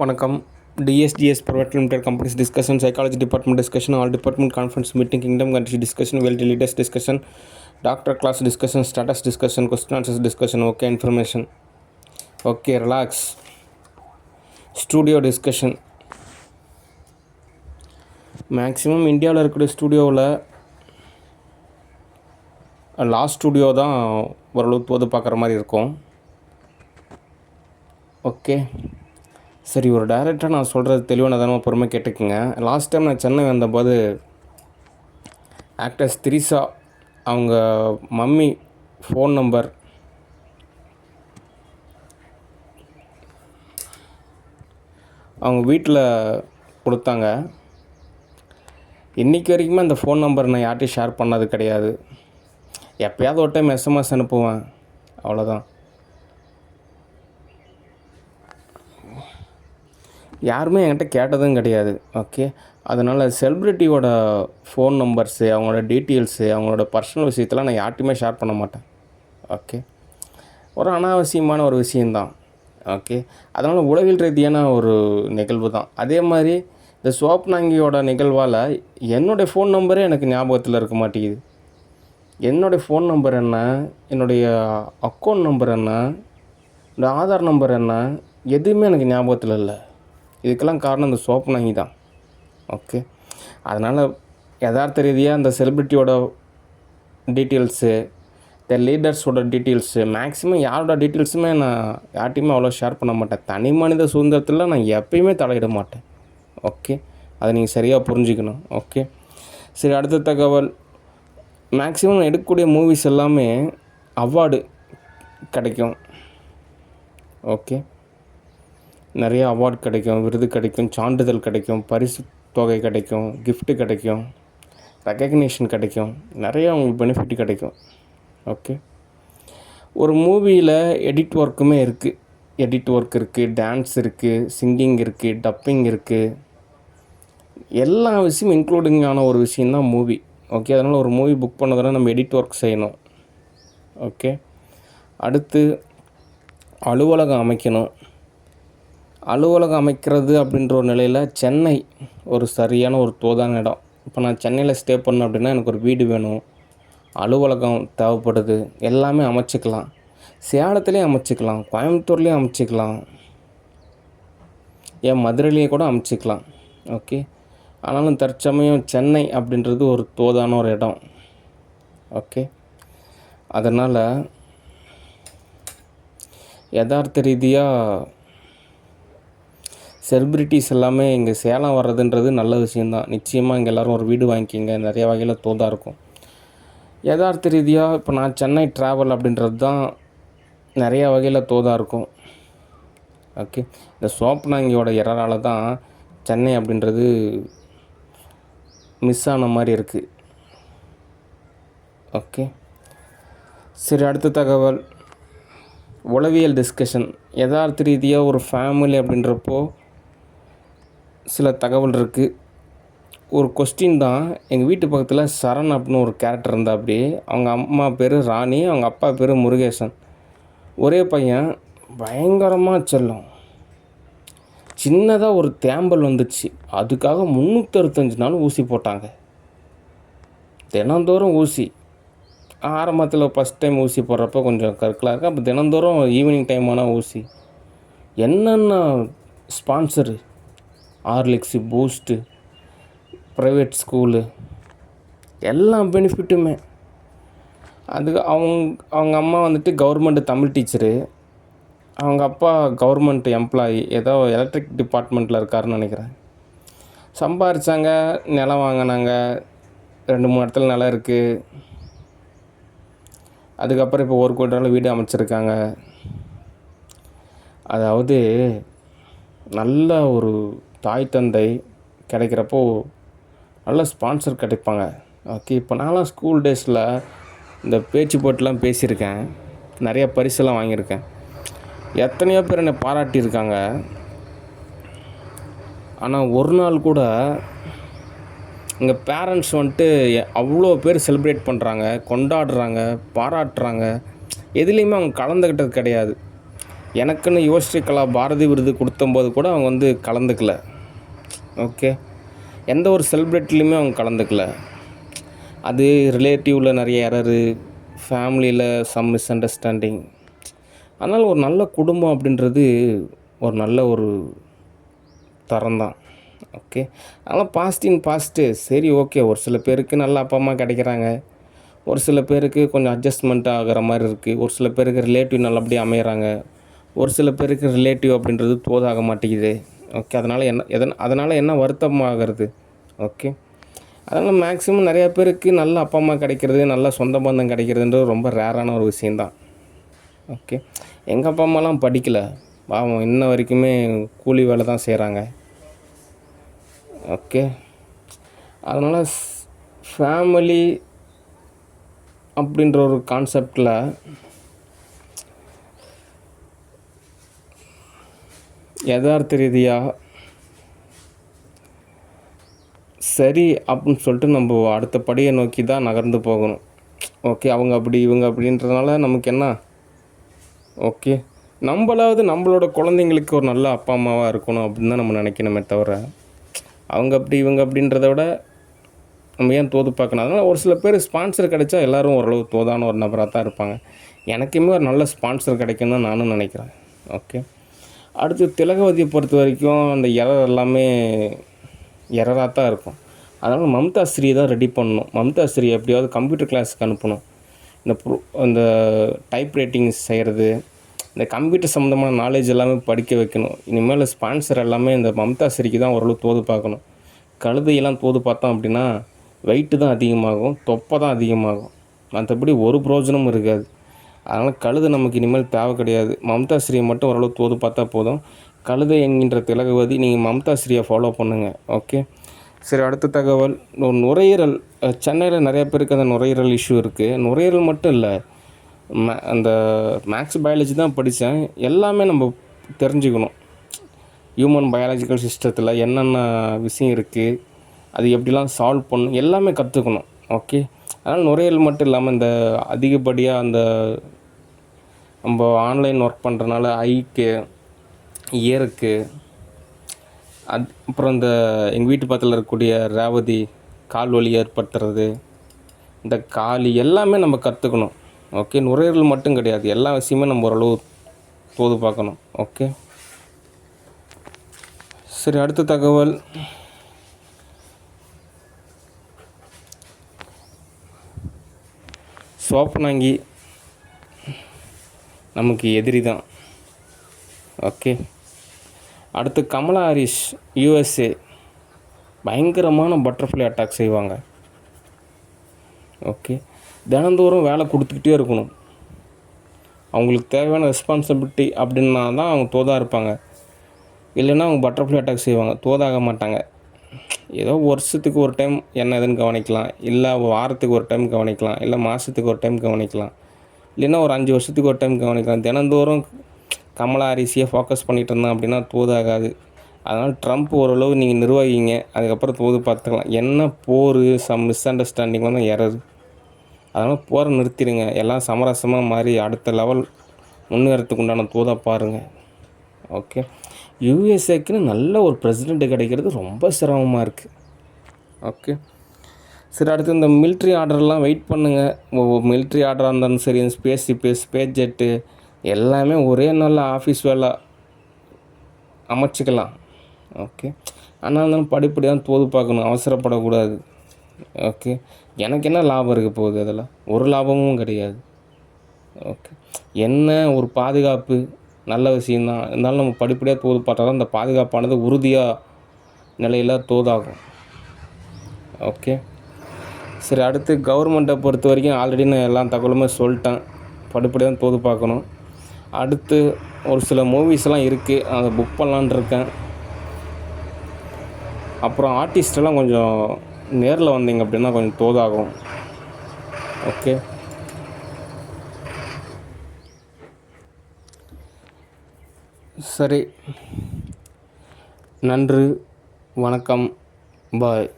வணக்கம். DSGS Private Limited Companies discussion, Psychology Department discussion, All Department Conference meeting, Kingdom Country discussion, Wealthy Leaders discussion, Doctor class discussion, Status discussion, Question answers discussion, okay, information, okay, relax, Studio discussion. Maximum இந்தியாவில் இருக்கிற ஸ்டூடியோவில் last studio தான் ஓரளவு தோது பார்க்குற மாதிரி இருக்கும். Okay, சரி, ஒரு டைரக்டராக நான் சொல்கிறது தெளிவானதானமாக பொறுமை கேட்டுக்குங்க. லாஸ்ட் டைம் நான் சென்னை வந்தபோது ஆக்டர்ஸ் திரிசா அவங்க மம்மி ஃபோன் நம்பர் அவங்க வீட்டில் கொடுத்தாங்க. இன்றைக்கி வரைக்குமே அந்த ஃபோன் நம்பர் நான் யார்கிட்டையும் ஷேர் பண்ணது கிடையாது. எப்போயாவது ஒரு டைம் எஸ்எம்எஸ் அனுப்புவேன், அவ்வளோதான். யாருமே என்கிட்ட கேட்டதும் கிடையாது. ஓகே, அதனால் செலிப்ரிட்டியோட ஃபோன் நம்பர்ஸு, அவங்களோட டீட்டெயில்ஸு, அவங்களோட பர்சனல் விஷயத்தெலாம் நான் யார்ட்டையுமே ஷேர் பண்ண மாட்டேன். ஓகே, ஒரு அனாவசியமான ஒரு விஷயந்தான். ஓகே, அதனால் உளவியல் ரீதியான ஒரு நிகழ்வு தான். அதே மாதிரி இந்த சோப்னாங்கியோட நிகழ்வால் என்னுடைய ஃபோன் நம்பரே எனக்கு ஞாபகத்தில் இருக்க மாட்டேங்குது. என்னுடைய ஃபோன் நம்பர் என்ன, என்னுடைய அக்கௌண்ட் நம்பர் என்ன, என்னோடய ஆதார் நம்பர் என்ன, எதுவுமே எனக்கு ஞாபகத்தில் இல்லை. இதுக்கெல்லாம் காரணம் இந்த சோப்னாங்கி தான். ஓகே, அதனால் யதார்த்த ரீதியாக இந்த செலிப்ரிட்டியோட டீட்டெயில்ஸு, இந்த லீடர்ஸோட டீட்டெயில்ஸு, மேக்ஸிமம் யாரோட டீட்டெயில்ஸுமே நான் யார்ட்டையுமே அவ்வளோ ஷேர் பண்ண மாட்டேன். தனி மனித சுதந்திரத்தில் நான் எப்பயுமே தலையிட மாட்டேன். ஓகே, அதை நீங்கள் சரியாக புரிஞ்சுக்கணும். ஓகே, சரி, அடுத்த தகவல். மேக்ஸிமம் எடுக்கக்கூடிய மூவிஸ் எல்லாமே அவார்டு கிடைக்கும். ஓகே, நிறைய அவார்டு கிடைக்கும், விருது கிடைக்கும், சான்றிதழ் கிடைக்கும், பரிசு தொகை கிடைக்கும், கிஃப்ட்டு கிடைக்கும், ரெக்கக்னிஷன் கிடைக்கும், நிறைய உங்களுக்கு பெனிஃபிட் கிடைக்கும். ஓகே, ஒரு மூவியில் எடிட் ஒர்க்குமே இருக்குது. எடிட் ஒர்க் இருக்குது, டான்ஸ் இருக்குது, சிங்கிங் இருக்குது, டப்பிங் இருக்குது, எல்லா விஷயமும் இன்க்ளூடிங்கான ஒரு விஷயந்தான் மூவி. ஓகே, அதனால் ஒரு மூவி புக் பண்ணதுனா நம்ம எடிட் ஒர்க் செய்யணும். ஓகே, அடுத்து அலுவலகம் அமைக்கணும். அலுவலகம் அமைக்கிறது அப்படின்ற ஒரு நிலையில் சென்னை ஒரு சரியான ஒரு தோதான இடம். இப்போ நான் சென்னையில் ஸ்டே பண்ணேன் அப்படின்னா எனக்கு ஒரு வீடு வேணும், அலுவலகம் தேவைப்படுது, எல்லாமே அமைச்சிக்கலாம். சேலத்துலேயும் அமைச்சிக்கலாம், கோயம்புத்தூர்லேயும் அமைச்சிக்கலாம், ஏன் மதுரையிலேயே கூட அமைச்சிக்கலாம். ஓகே, ஆனாலும் தற்சமயம் சென்னை அப்படின்றது ஒரு தோதான ஒரு இடம். ஓகே, அதனால் யதார்த்த ரீதியாக செலிப்ரிட்டிஸ் எல்லாமே இங்கே சேலம் வர்றதுன்றது நல்ல விஷயந்தான். நிச்சயமாக இங்கே எல்லோரும் ஒரு வீடு வாங்கிக்கிங்க, நிறைய வகையில் தோதாக இருக்கும். யதார்த்த ரீதியாக இப்போ நான் சென்னை ட்ராவல் அப்படின்றது தான் நிறைய வகையில் தோதாக இருக்கும். ஓகே, இந்த சோப்னாங்கியோட எரரால் தான் சென்னை அப்படின்றது மிஸ் ஆன மாதிரி இருக்குது. ஓகே, சரி, அடுத்த தகவல். உளவியல் டிஸ்கஷன். யதார்த்த ரீதியாக ஒரு ஃபேமிலி அப்படின்றப்போ சில தகவல் இருக்குது. ஒரு கொஸ்டின் தான். எங்கள் வீட்டு பக்கத்தில் சரண் அப்படின்னு ஒரு கேரக்டர் இருந்தால், அப்படி அவங்க அம்மா பேர் ராணி, அவங்க அப்பா பேர் முருகேசன். ஒரே பையன், பயங்கரமாக செல்லம். சின்னதாக ஒரு தேம்பல் வந்துச்சு, அதுக்காக 365 நாள் ஊசி போட்டாங்க. தினந்தோறும் ஊசி. ஆரம்பத்தில் ஃபஸ்ட் டைம் ஊசி போடுறப்ப கொஞ்சம் கற்களாக இருக்குது. அப்போ தினந்தோறும் ஈவினிங் டைம் ஆனால் ஊசி. என்னென்ன sponsor, Horlicks, boost, private school, எல்லா பெனிஃபிட்டுமே. அதுக்கு அவங்க அம்மா வந்துட்டு கவர்மெண்ட் தமிழ் டீச்சரு, அவங்க அப்பா கவர்மெண்ட் எம்ப்ளாயி, ஏதோ எலக்ட்ரிக் டிபார்ட்மெண்ட்டில் இருக்காருன்னு நினைக்கிறேன். சம்பாரித்தாங்க, நிலம் வாங்கினாங்க, 2-3 இடத்துல நிலம் இருக்குது. அதுக்கப்புறம் இப்போ 1 கோடி ரூபாயில் வீடு அமைச்சிருக்காங்க. அதாவது நல்ல ஒரு தாய் தந்தை கிடைக்கிறப்போ நல்ல ஸ்பான்சர் கிடைப்பாங்க. ஓகே, இப்போ நான்லாம் ஸ்கூல் டேஸில் இந்த பேச்சு போட்டுலாம் பேசியிருக்கேன், நிறைய பரிசெல்லாம் வாங்கியிருக்கேன். எத்தனையோ பேர் என்னை பாராட்டியிருக்காங்க. ஆனால் ஒரு நாள் கூட எங்கள் பேரண்ட்ஸ் வந்துட்டு அவ்வளோ பேர் செலிப்ரேட் பண்ணுறாங்க, கொண்டாடுறாங்க, பாராட்டுறாங்க, எதுலேயுமே அவங்க கலந்துக்கிட்டது கிடையாது. எனக்குன்னு யுவஸ்ரீ கலா பாரதி விருது கொடுத்தம்போது கூட அவங்க வந்து கலந்துக்கல. ஓகே. எந்த ஒரு செலிப்ரிட்டிலையுமே அவங்க கலந்துக்கல. அது ரிலேட்டிவில் நிறைய எரரு, ஃபேமிலியில் சம் மிஸ் அண்டர்ஸ்டாண்டிங். அதனால் ஒரு நல்ல குடும்பம் அப்படின்றது ஒரு நல்ல ஒரு தரம் தான். ஓகே. அதனால் பாஸ்ட் இன் பாஸ்ட்டு. சரி, ஓகே. ஒரு சில பேருக்கு நல்ல அப்பா அம்மா கிடைக்கிறாங்க. ஒரு சில பேருக்கு கொஞ்சம் அட்ஜஸ்ட்மெண்ட் ஆகிற மாதிரி இருக்குது. ஒரு சில பேருக்கு ரிலேட்டிவ் நல்லபடியாக அமையிறாங்க. ஒரு சில பேருக்கு ரிலேட்டிவ் அப்படின்றது தோதாக மாட்டேங்குது. ஓகே. அதனால் என்ன வருத்தமாகிறது? ஓகே. அதனால் மேக்ஸிமம் நிறையா பேருக்கு நல்ல அப்பா அம்மா கிடைக்கிறது, நல்ல சொந்த பந்தம் கிடைக்கிறதுன்றது ரொம்ப ரேரான ஒரு விஷயந்தான். ஓகே. எங்கள் அப்பா அம்மாலாம் படிக்கலை, பாவம் இன்ன வரைக்குமே கூலி வேலை தான் செய்கிறாங்க. ஓகே. அதனால் ஃபேமிலி அப்படின்ற ஒரு கான்செப்டில் யதார்த்த ரீதியாக சரி அப்படின்னு சொல்லிட்டு நம்ம அடுத்த படியை நோக்கி தான் நகர்ந்து போகணும். ஓகே. அவங்க அப்படி இவங்க அப்படின்றதுனால நமக்கு என்ன? ஓகே. நம்மளாவது நம்மளோட குழந்தைங்களுக்கு ஒரு நல்ல அப்பா அம்மாவாக இருக்கணும் அப்படின்னு தான் நம்ம நினைக்கணுமே தவிர, அவங்க அப்படி இவங்க அப்படின்றத விட நம்ம ஏன் தோது பார்க்கணும்? அதனால் ஒரு சில பேர் ஸ்பான்சர் கிடைச்சா எல்லோரும் ஓரளவு தோதான ஒரு நபராக தான் இருப்பாங்க. எனக்குமே ஒரு நல்ல ஸ்பான்சர் கிடைக்குன்னு தான் நானும் நினைக்கிறேன். ஓகே. அடுத்து திலகவதியை பொறுத்த வரைக்கும் அந்த எரர் எல்லாமே எரராக தான் இருக்கும். அதனால் மம்தாஸ்ரீயை தான் ரெடி பண்ணணும். மம்தாஸ்ரீ எப்படியாவது கம்ப்யூட்டர் கிளாஸுக்கு அனுப்பணும். இந்த டைப் ரைட்டிங் செய்கிறது, இந்த கம்ப்யூட்டர் சம்மந்தமான நாலேஜ் எல்லாமே படிக்க வைக்கணும். இனிமேல் ஸ்பான்சர் எல்லாமே இந்த மம்தாஸ்ரீக்கு தான் ஓரளவு தோது பார்க்கணும். கழுதையெல்லாம் தோது பார்த்தோம் அப்படின்னா வெயிட்டு தான் அதிகமாகும், தொப்பை தான் அதிகமாகும், மற்றபடி ஒரு பிரயோஜனமும் இருக்காது. அதனால் கழுதை நமக்கு இனிமேல் தேவை கிடையாது. மம்தாஸ்ரீயை மட்டும் ஓரளவு தோது பார்த்தா போதும். கழுதை என்கின்ற திலகவதி, நீங்கள் மம்தாஸ்ரீயை ஃபாலோ பண்ணுங்கள். ஓகே. சரி, அடுத்த தகவல், நுரையீரல். சென்னையில் நிறைய பேருக்கு அந்த நுரையீரல் இஷ்யூ இருக்குது. நுரையீரல் மட்டும் இல்லை, அந்த மேக்ஸ் பயாலஜி தான் படித்தேன். எல்லாமே நம்ம தெரிஞ்சுக்கணும். ஹியூமன் பயாலஜிக்கல் சிஸ்டத்தில் என்னென்ன விஷயம் இருக்குது, அது எப்படிலாம் சால்வ் பண்ணணும், எல்லாமே கற்றுக்கணும். ஓகே. அதனால் நுரையீரல் மட்டும் இல்லாமல் இந்த அதிகப்படியாக அந்த நம்ம ஆன்லைன் ஒர்க் பண்ணுறதுனால ஐக்கு, இயருக்கு, அப்புறம் இந்த எங்கள் வீட்டு பக்கத்தில் இருக்கக்கூடிய ரேவதி கால் வலி ஏற்படுத்துறது, இந்த காலி எல்லாமே நம்ம கற்றுக்கணும். ஓகே. நுரையீரல் மட்டும் கிடையாது, எல்லா விஷயமே நம்ம ஓரளவு தோது பார்க்கணும். ஓகே. சரி, அடுத்த தகவல், சோப்பனாங்கி நமக்கு எதிரி தான். ஓகே. அடுத்து கமலா ஹாரிஸ் USA பயங்கரமான பட்டர்ஃப்ளை அட்டாக் செய்வாங்க. ஓகே. தினந்தோறும் வேலை கொடுத்துக்கிட்டே இருக்கணும். அவங்களுக்கு தேவையான ரெஸ்பான்சிபிலிட்டி அப்படின்னா தான் அவங்க தோதாக இருப்பாங்க. இல்லைன்னா அவங்க பட்டர்ஃப்ளை அட்டாக் செய்வாங்க, தோதாக மாட்டாங்க. ஏதோ வருஷத்துக்கு ஒரு டைம் என்ன எதுன்னு கவனிக்கலாம், இல்லை வாரத்துக்கு ஒரு டைம் கவனிக்கலாம், இல்லை மாதத்துக்கு ஒரு டைம் கவனிக்கலாம், இல்லைன்னா ஒரு 5 வருஷத்துக்கு ஒரு டைம் கவனிக்கலாம். தினந்தோறும் கமலா ஹாரிஸையே ஃபோக்கஸ் பண்ணிகிட்டு இருந்தோம் அப்படின்னா தோதாகாது. அதனால் ட்ரம்ப் ஓரளவு நீங்கள் நிர்வகிங்க, அதுக்கப்புறம் தோது பார்த்துக்கலாம். என்ன போர், சம் மிஸ் அண்டர்ஸ்டாண்டிங் தான் எரர். அதனால் போரை நிறுத்திடுங்க, எல்லாம் சமரசமாக மாறி அடுத்த லெவல் முன்னேறத்துக்கு உண்டான தோதாக பாருங்கள். ஓகே. யூஎஸ்ஏக்குன்னு நல்ல ஒரு பிரசிடெண்ட்டு கிடைக்கிறது ரொம்ப சிரமமாக இருக்குது. ஓகே. சரி, அடுத்து இந்த மிலிட்ரி ஆர்டர்லாம் வெயிட் பண்ணுங்கள். மிலிட்ரி ஆர்டராக இருந்தாலும் சரி, ஸ்பேஸ் ஜெட்டு எல்லாமே ஒரே நல்ல ஆஃபீஸ் வேலை அமைச்சிக்கலாம். ஓகே. ஆனால் இருந்தாலும் படிப்படியாக தோது பார்க்கணும், அவசரப்படக்கூடாது. ஓகே. எனக்கு என்ன லாபம் இருக்க போகுது? அதில் ஒரு லாபமும் கிடையாது. ஓகே. என்ன ஒரு பாதுகாப்பு நல்ல விஷயந்தான், இருந்தாலும் நம்ம படிப்படியாக தோது பார்த்தா தான் இந்த பாதுகாப்பானது உறுதியாக நிலையில் தோதாகும். ஓகே. சரி, அடுத்து கவர்மெண்ட்டை பொறுத்த வரைக்கும் ஆல்ரெடி நான் எல்லா தகவலுமே சொல்லிட்டேன். படிப்படியாக தோது பார்க்கணும். அடுத்து ஒரு சில மூவிஸ்லாம் இருக்குது, அதை புக் பண்ணலான்னு இருக்கேன். அப்புறம் ஆர்டிஸ்டெல்லாம் கொஞ்சம் நேரில் வந்தீங்க அப்படின்னா கொஞ்சம் தோதாகும். ஓகே. சரி, நன்றி, வணக்கம், பாய்.